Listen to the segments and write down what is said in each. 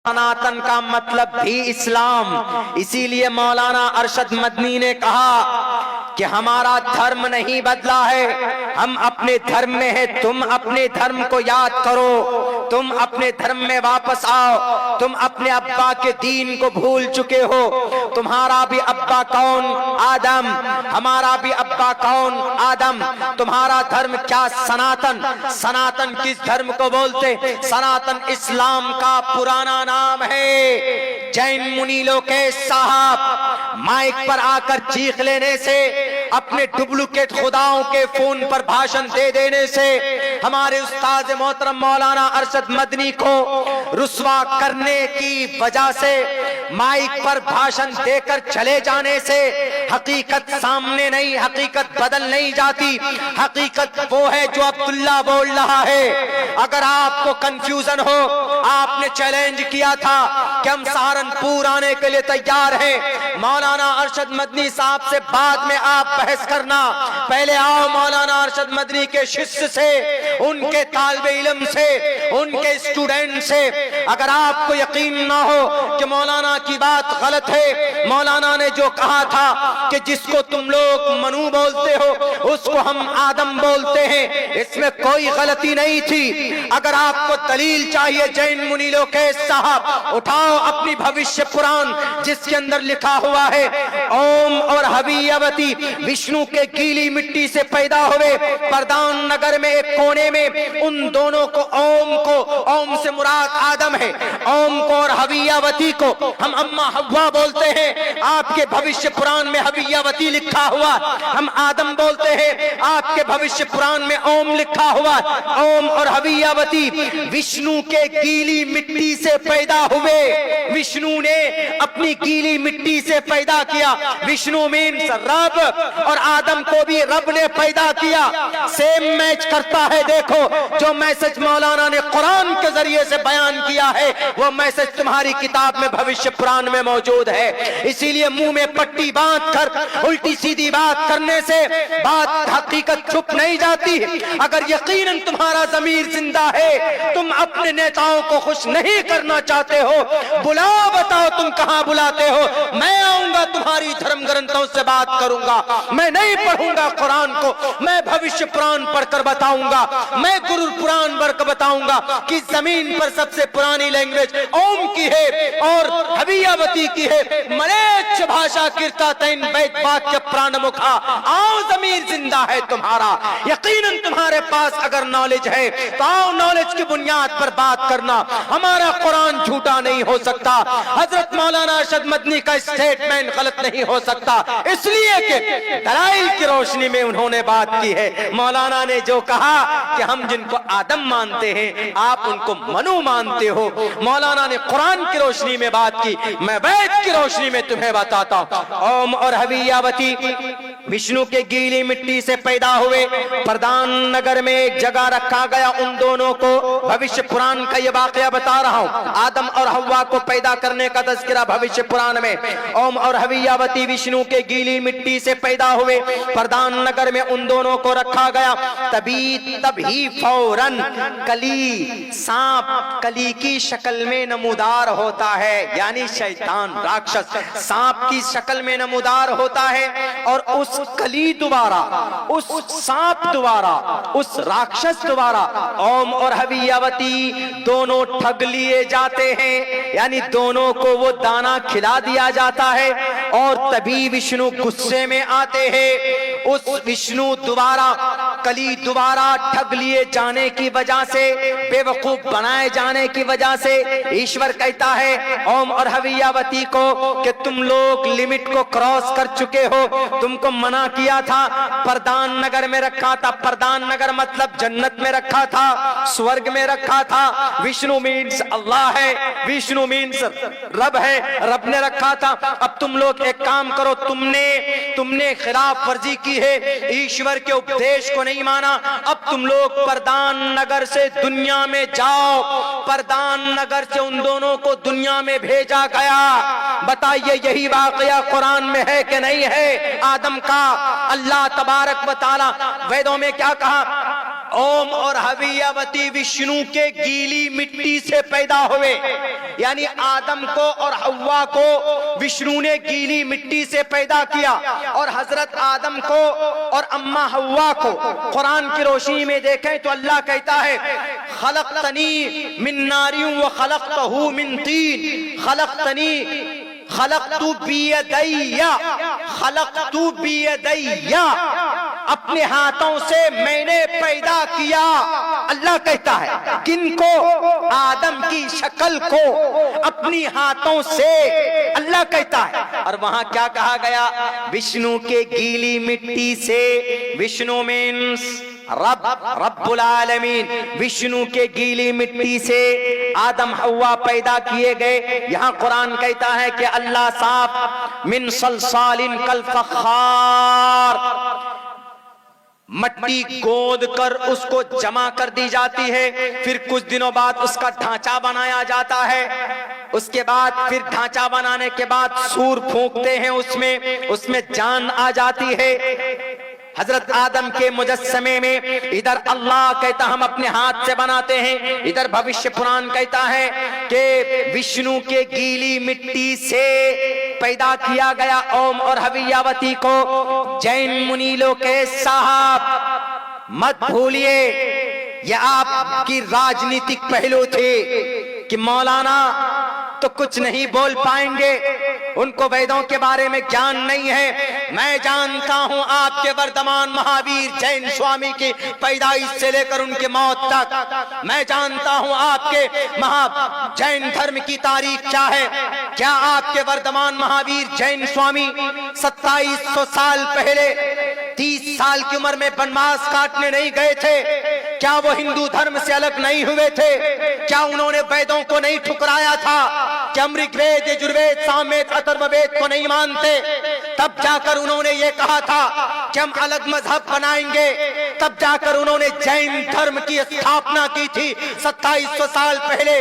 सनातन का मतलब भी इस्लाम। इसीलिए मौलाना अरशद मदनी ने कहा कि हमारा धर्म नहीं बदला है, हम अपने धर्म में हैं। तुम अपने धर्म को याद करो, तुम अपने धर्म में वापस आओ। तुम अपने अब्बा के दीन को भूल चुके हो। तुम्हारा भी अब्बा कौन? आदम। हमारा भी अब्बा कौन? आदम। तुम्हारा धर्म क्या? सनातन। सनातन किस धर्म को बोलते? सनातन इस्लाम का पुराना नाम है। जैन मुनि लोकेश साहब माइक पर आकर चीख लेने से, अपने डुप्लीकेट खुदाओं के फोन पर भाषण दे देने से, हमारे उस्ताद मोहतरम मौलाना अरशद मदनी को रुस्वा करने की वजह से, माइक पर भाषण देकर चले जाने से हकीकत सामने नहीं, हकीकत बदल नहीं जाती। हकीकत वो है जो अब्दुल्ला बोल रहा है। अगर आपको कंफ्यूजन हो, आपने चैलेंज किया था कि हम सहारनपुर आने के लिए तैयार हैं, मौलाना अरशद मदनी साहब से बाद में आप बहस करना। पहले आओ मौलाना अरशद मदनी के शिष्य से, उनके तालिबे इल्म से, उनके स्टूडेंट से। अगर आपको यकीन ना हो कि मौलाना की बात गलत है, मौलाना ने जो कहा था कि जिसको तुम लोग मनु बोलते हो उसको हम आदम बोलते हैं, इसमें कोई गलती नहीं थी। अगर आपको दलील चाहिए जैन मुनि लोकेश साहब, उठाओ अपनी भविष्य पुराण जिसके अंदर लिखा हुआ है ओम और हवियवती विष्णु के गीली मिट्टी से पैदा हुए। प्रधान नगर में एक कोने में उन दोनों को, ओम से मुराद आदम है, ओम को और हवियावती को हम अम्मा हव्वा बोलते हैं। आपके भविष्य पुराण में हवियावती लिखा हुआ, हम आदम बोलते हैं। आपके भविष्य पुराण में ओम लिखा हुआ। ओम और हवियावती विष्णु के गीली मिट्टी से पैदा हुए। विष्णु ने अपनी गीली मिट्टी से पैदा किया। विष्णु मीन्स रब, और आदम को भी रब ने पैदा किया। सेम मैच करता है। देखो जो मैसेज मौलाना ने कुरान के जरिए से बयान किया है, वो मैसेज तुम्हारी किताब में भविष्य पुराण में मौजूद है। इसीलिए मुंह में पट्टी बांध कर उल्टी सीधी बात करने से बात हकीकत छुप नहीं जाती। अगर यकीनन तुम्हारा जमीर जिंदा है, तुम अपने नेताओं को खुश नहीं करना चाहते हो, बुलाओ, बताओ तुम कहां बुलाते हो। मैं आऊंगा, तुम्हारी धर्म ग्रंथों से बात करूंगा। मैं नहीं पढ़ूंगा कुरान को, मैं भविष्य पुराण पढ़कर बताऊंगा। मैं गुरु पुराण पढ़कर बताऊंगा कि जमीन पर सबसे पुरानी लैंग्वेज ओम की है और हवियावती की है। मलेच्छ भाषा कीर्ता तैन वैद वाक्य प्राण मुखा। आओ, जमीर जिंदा है तुम्हारा। यकीनन तुम्हारे पास अगर नॉलेज है तो आओ, नॉलेज की बुनियाद पर बात करना। हमारा कुरान झूठा नहीं हो सकता। हजरत मौलाना अरशद मदनी का स्टेटमेंट गलत नहीं हो सकता, इसलिए कि दलाइल की रोशनी में उन्होंने बात की है। मौलाना ने जो कहा कि हम जिनको आदम मानते हैं आप उनको मनु मानते हो, मौलाना ने कुरान की रोशनी में बात की, मैं वैद की रोशनी में तुम्हें बताता हूं। ओम और हवियावती विष्णु के गीली मिट्टी से पैदा हुए। प्रधान नगर में एक जगह रखा गया उन दोनों को। भविष्य पुराण का ये वाकया बता रहा हूं। आदम और हव्वा को पैदा करने का तज़किरा भविष्य पुराण में। ओम और हवियावती विष्णु के गीली मिट्टी से पैदा हुए। प्रधान नगर में उन दोनों को रखा गया। तभी फौरन कली, सांप कली की शक्ल में नमूदार होता है, यानी शैतान राक्षस सांप की शक्ल में नमूदार होता है। और उस कली द्वारा, उस सांप द्वारा, उस राक्षस द्वारा ओम और हवियावती दोनों ठग लिए जाते हैं, यानी दोनों को वो दाना खिला दिया जाता है। और तभी विष्णु गुस्से में आते हैं। उस विष्णु द्वारा, कली द्वारा ठग लिए जाने की वजह से, बेवकूफ बनाए जाने की वजह से ईश्वर कहता है ओम और हवियावती को कि तुम लोग लिमिट को क्रॉस कर चुके हो। तुमको मना किया था, प्रधान नगर में रखा था। प्रधान नगर मतलब जन्नत में रखा था, स्वर्ग में रखा था। विष्णु मीन्स अल्लाह है, विष्णु मीन्स रब है, रब ने रखा था। अब तुम लोग एक काम करो, तुमने खिलाफ वर्जी की है, ईश्वर के उपदेश को नहीं माना। अब तुम लोग प्रधान नगर से दुनिया में जाओ। प्रधान नगर से उन दोनों को दुनिया में भेजा गया। बताइए यही वाकया कुरान में है कि नहीं है? आदम का अल्लाह तबारक व तआला वेदों में क्या कहा? ओम और हवियावती विष्णु के गीली मिट्टी से पैदा हुए, यानी आदम को और हव्वा को विष्णु ने गीली मिट्टी से पैदा किया, और हजरत आदम को और अम्मा हव्वा को कुरान की रोशनी में देखें तो अल्लाह कहता है खलक़तनी मिन नारिन व खलक़तहू मिन तीन, खलक़तू बियदैया, अपने हाथों से मैंने पैदा किया। अल्लाह कहता है किनको? आदम की शक्ल को अपनी हाथों से, अल्लाह कहता है। और वहां क्या कहा गया? विष्णु के गीली मिट्टी से। विष्णु मीन्स रब्बुल आलमीन, विष्णु के गीली मिट्टी से आदम हव्वा पैदा किए गए। यहाँ कुरान कहता है कि अल्लाह साफ मिन सलसालिन कल फख्खार, मट्टी गोद कर उसको जमा कर दी जाती है, फिर कुछ दिनों बाद उसका ढांचा बनाया जाता है, उसके बाद फिर ढांचा बनाने के बाद सूर फूंकते हैं, उसमें जान आ जाती है। हजरत आदम के मुजस्समे में इधर अल्लाह कहता हम अपने हाथ से बनाते हैं, इधर भविष्य पुराण कहता है कि विष्णु के गीली मिट्टी से पैदा किया गया ओम और हवियावती को। जैन मुनीलों के साहब मत भूलिए, ये आपकी राजनीतिक पहलू थे कि मौलाना तो कुछ नहीं बोल पाएंगे, उनको वेदों के बारे में ज्ञान नहीं है। मैं जानता हूं आपके वर्तमान महावीर जैन स्वामी की पैदाइश से लेकर उनकी मौत तक। मैं जानता हूं आपके महा जैन धर्म की तारीख क्या है। क्या आपके वर्तमान महावीर जैन स्वामी 2700 साल पहले 30 साल की उम्र में वनवास काटने नहीं गए थे? क्या वो हिंदू धर्म से अलग नहीं हुए थे? क्या उन्होंने वेदों को नहीं ठुकराया था? क्या ऋग्वेद, यजुर्वेद, सामवेद, अथर्ववेद को नहीं मानते? तब जाकर उन्होंने ये कहा था कि हम अलग मजहब बनाएंगे। तब जाकर उन्होंने जैन धर्म की स्थापना की थी 2700 साल पहले।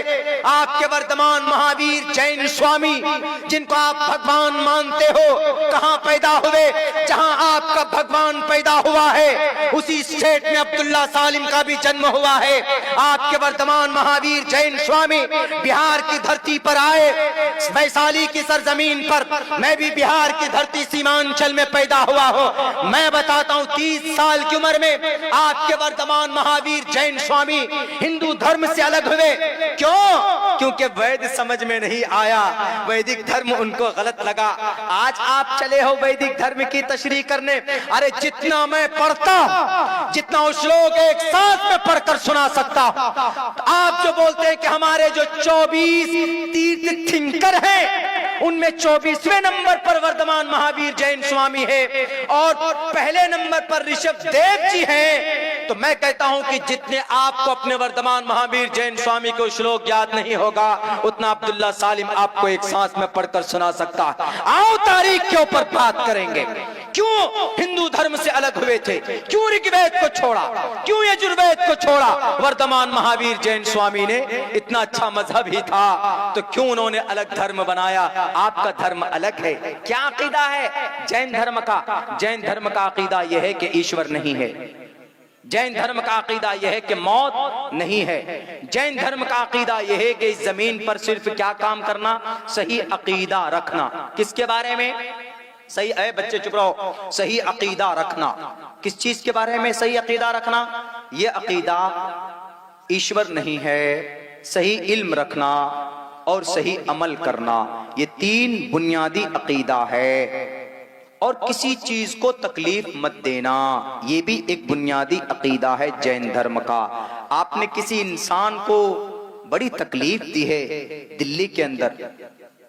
आपके वर्तमान महावीर जैन स्वामी, जिनको आप भगवान मानते हो, कहां पैदा हुए? जहां आपका भगवान पैदा हुआ है उसी स्टेट में अब्दुल्ला सालिम का भी जन्म हुआ है। आपके वर्तमान महावीर जैन स्वामी बिहार की धरती पर आए, वैशाली की सरजमीन पर। मैं भी बिहार की धरती सीमांचल में पैदा हुआ हूँ। मैं बताता हूँ 30 साल की उम्र में आपके वर्तमान महावीर जैन स्वामी हिंदू धर्म से अलग हुए। क्यों? क्योंकि वैदिक समझ में नहीं आया, वैदिक धर्म उनको गलत लगा। आज आप चले हो वैदिक धर्म की तशरीह करने। अरे जितना मैं पढ़ता, जितना श्लोक एक साथ में पढ़कर सुना सकता, आप जो बोलते हैं कि हमारे जो 24 तीर्थ थिंकर हैं, उनमें 24वें नंबर पर वर्तमान महावीर जैन स्वामी है और पहले नंबर पर ऋषभ देव जी हैं। तो मैं कहता हूं कि जितने आपको अपने वर्तमान महावीर जैन स्वामी को श्लोक याद नहीं होगा, उतना अब्दुल्ला सालिम आपको एक सांस में पढ़कर सुना सकता है। आओ तारीख के ऊपर बात करेंगे। क्यों हिंदू धर्म से अलग हुए थे? क्यों ऋग्वेद को छोड़ा? क्यों यजुर्वेद को छोड़ा? वर्तमान महावीर जैन स्वामी ने इतना अच्छा मजहब ही था, तो क्यों उन्होंने अलग धर्म बनाया? आपका धर्म अलग है। क्या अकीदा है जैन धर्म का? जैन धर्म का अकीदा यह है कि ईश्वर नहीं है। जैन धर्म का अकीदा यह है कि मौत नहीं है। जैन धर्म का अकीदा यह है कि इस जमीन पर सिर्फ क्या काम करना? सही अकीदा रखना। किसके बारे में? सही है बच्चे चुप रहो। सही अकीदा रखना। किस चीज के बारे में सही अकीदा रखना? ये अकीदा ईश्वर नहीं है, सही इल्म रखना और सही अमल करना, ये 3 बुनियादी अकीदा है। और किसी चीज को तकलीफ मत देना, ये भी एक बुनियादी अकीदा है जैन धर्म का। आपने किसी इंसान को बड़ी तकलीफ दी है, दिल्ली के अंदर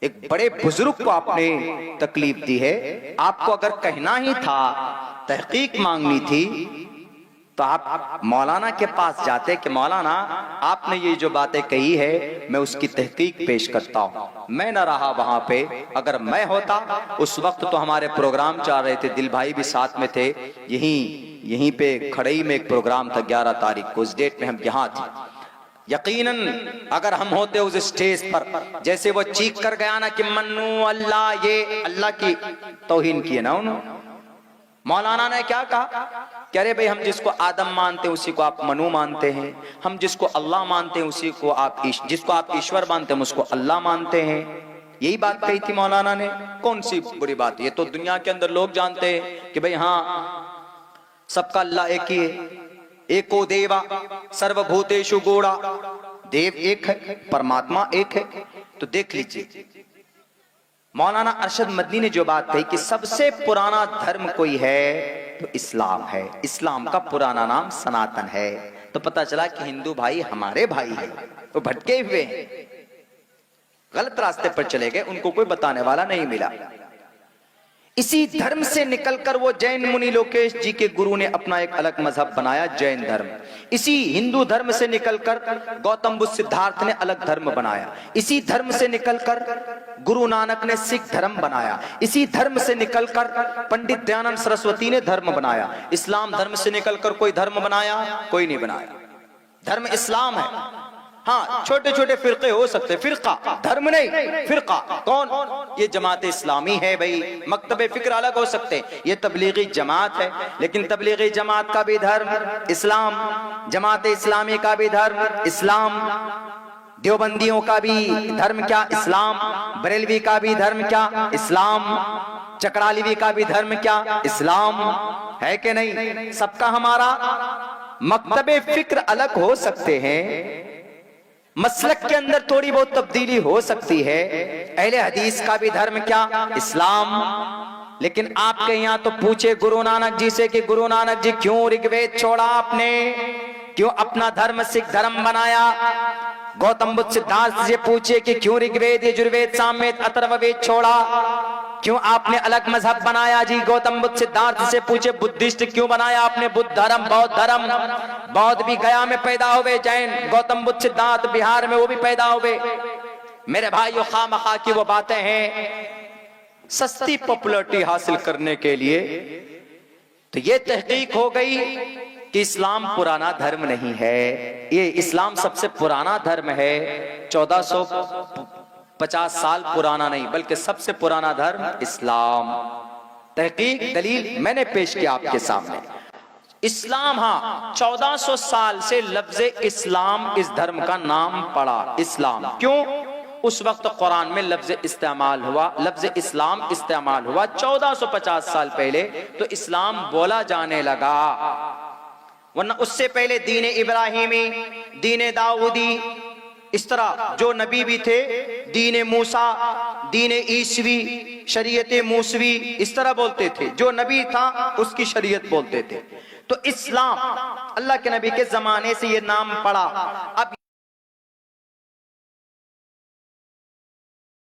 एक बड़े बुजुर्ग को आपने तकलीफ दी है, आपको अगर कहना ही था, तहकीक मांगनी थी, तो आप मौलाना के पास जाते कि मौलाना आपने ये जो बातें कही है मैं उसकी तहकीक पेश करता हूँ। मैं न रहा वहां पे, अगर मैं होता उस वक्त तो हमारे प्रोग्राम चल रहे थे, दिल भाई भी साथ में थे, यहीं पे खड़ई में एक प्रोग्राम था 11 तारीख को, उस डेट में हम यहाँ थे। यकीनन अगर हम होते उस स्टेज पर, जैसे वो चीख कर गया ना कि मन्नू अल्लाह, ये अल्लाह की तौहीन की है ना उन्होंने। मौलाना ने क्या कहा? कि अरे भाई हम जिसको आदम मानते हैं उसी को आप मनु मानते हैं, हम जिसको अल्लाह मानते हैं उसी को आप जिसको आप ईश्वर मानते हैं उसको अल्लाह मानते हैं। यही बात कही थी मौलाना ने। कौन सी बुरी बात? ये तो दुनिया के अंदर लोग जानते हैं कि भाई हाँ सबका अल्लाह एक ही है, एको देवा सर्वभूतेषु गूढ़ा, देव एक है, परमात्मा एक है। तो देख लीजिए मौलाना अरशद मदनी ने जो बात कही कि सबसे पुराना धर्म कोई है तो इस्लाम है, इस्लाम का पुराना नाम सनातन है। तो पता चला कि हिंदू भाई हमारे भाई हैं, वो भटके हुए हैं, गलत रास्ते पर चले गए, उनको कोई बताने वाला नहीं मिला। इसी धर्म से निकलकर वो जैन मुनि लोकेश जी के गुरु ने अपना एक अलग मजहब बनाया, जैन धर्म। इसी हिंदू धर्म से निकलकर गौतम बुद्ध सिद्धार्थ ने अलग धर्म बनाया। इसी धर्म से निकलकर गुरु नानक ने सिख धर्म बनाया। इसी धर्म से निकलकर पंडित दयानंद सरस्वती ने धर्म बनाया। इस्लाम धर्म से निकलकर कोई धर्म बनाया? कोई नहीं बनाया। धर्म इस्लाम है। हाँ छोटे छोटे फिरके हो सकते, फिरका धर्म नहीं, फिरका कौन? ये जमात इस्लामी है भाई। मकतबे फिक्र अलग हो सकते, ये तबलीगी जमात है, लेकिन तबलीगी जमात का भी धर्म इस्लाम, जमात इस्लामी का भी धर्म इस्लाम, देवबंदियों का भी धर्म क्या? इस्लाम। बरेलवी का भी धर्म क्या? इस्लाम। चकरालीवी का भी धर्म क्या? इस्लाम। है कि नहीं? सबका हमारा मकतबे फिक्र अलग हो सकते हैं, मसलक के अंदर थोड़ी बहुत तब्दीली हो सकती है। अहले हदीस का भी धर्म क्या? इस्लाम। लेकिन आपके यहाँ तो पूछे गुरु नानक जी से कि गुरु नानक जी क्यों ऋग्वेद छोड़ा आपने, क्यों अपना धर्म सिख धर्म बनाया? गौतम बुद्ध सिद्धार्थ से पूछे कि क्यों ऋग्वेद यजुर्वेद सामवेद अथर्ववेद छोड़ा, क्यों आपने अलग मजहब बनाया? जी गौतम बुद्ध सिद्धार्थ से पूछे बुद्धिस्ट क्यों बनाया आपने? बुद्ध धर्म, बौद्ध धर्म। बौद्ध भी गया में पैदा हुए, जैन गौतम बुद्ध सिद्धार्थ बिहार में वो भी पैदा हुए। मेरे भाइयों खामखा की वो बातें हैं सस्ती पॉपुलैरिटी हासिल करने के लिए। तो ये तहकीक हो गई कि इस्लाम पुराना धर्म नहीं है। ये इस्लाम सबसे पुराना धर्म है, 1450 साल पुराना नहीं, बल्कि सबसे पुराना धर्म इस्लाम। तहकीक दलील मैंने पेश किया आपके सामने। इस्लाम, हाँ 1400 साल से लफ्ज इस्लाम इस धर्म का नाम पड़ा, इस्लाम। क्यों? उस वक्त कुरान में लफ्ज इस्तेमाल हुआ, लफ्ज इस्लाम इस्तेमाल हुआ 1450 साल पहले, तो इस्लाम बोला जाने लगा। वरना उससे पहले दीन इब्राहिमी, दीन दाऊदी, इस तरह जो नबी भी थे, दीन मूसा, दीन ईसवी, शरीयत मूसवी, इस तरह बोलते थे। जो नबी था उसकी शरीयत बोलते थे। तो इस्लाम अल्लाह के नबी के जमाने से ये नाम पड़ा। अब